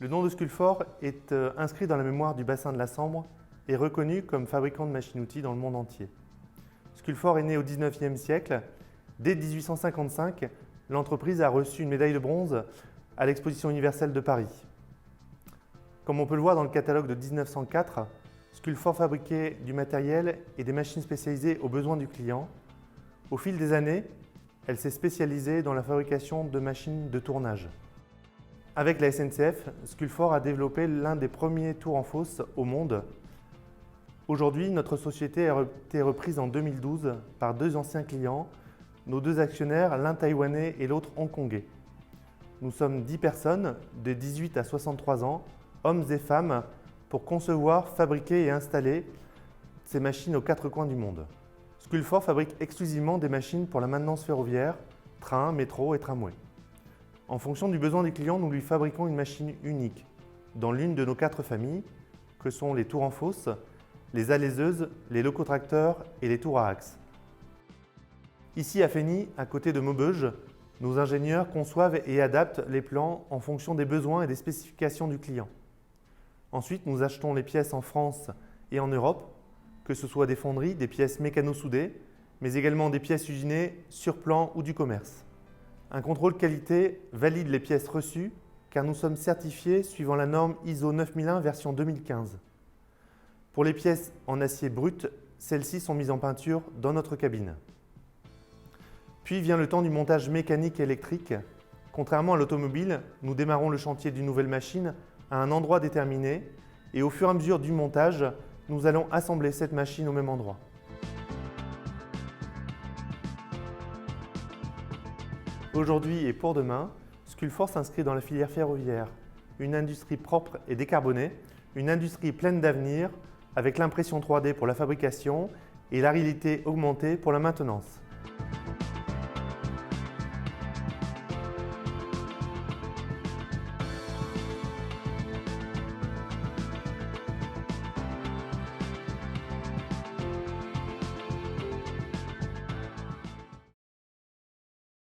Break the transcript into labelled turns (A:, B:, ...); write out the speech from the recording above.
A: Le nom de Sculfor est inscrit dans la mémoire du bassin de la Sambre et reconnu comme fabricant de machines-outils dans le monde entier. Sculfor est né au XIXe siècle. Dès 1855, l'entreprise a reçu une médaille de bronze à l'Exposition universelle de Paris. Comme on peut le voir dans le catalogue de 1904, Sculfor fabriquait du matériel et des machines spécialisées aux besoins du client. Au fil des années, elle s'est spécialisée dans la fabrication de machines de tournage. Avec la SNCF, Sculfor a développé l'un des premiers tours en fosse au monde. Aujourd'hui, notre société a été reprise en 2012 par deux anciens clients, nos deux actionnaires, l'un taïwanais et l'autre hongkongais. Nous sommes 10 personnes de 18 à 63 ans, hommes et femmes, pour concevoir, fabriquer et installer ces machines aux quatre coins du monde. Sculfor fabrique exclusivement des machines pour la maintenance ferroviaire, train, métro et tramway. En fonction du besoin du client, nous lui fabriquons une machine unique dans l'une de nos 4 familles, que sont les tours en fosse, les alaiseuses, les locotracteurs et les tours à axe. Ici à Fény, à côté de Maubeuge, nos ingénieurs conçoivent et adaptent les plans en fonction des besoins et des spécifications du client. Ensuite, nous achetons les pièces en France et en Europe, que ce soit des fonderies, des pièces mécano-soudées, mais également des pièces usinées sur plan ou du commerce. Un contrôle qualité valide les pièces reçues car nous sommes certifiés suivant la norme ISO 9001 version 2015. Pour les pièces en acier brut, celles-ci sont mises en peinture dans notre cabine. Puis vient le temps du montage mécanique et électrique. Contrairement à l'automobile, nous démarrons le chantier d'une nouvelle machine à un endroit déterminé et au fur et à mesure du montage, nous allons assembler cette machine au même endroit. Aujourd'hui et pour demain, Sculfor s'inscrit dans la filière ferroviaire, une industrie propre et décarbonée, une industrie pleine d'avenir avec l'impression 3D pour la fabrication et la réalité augmentée pour la maintenance.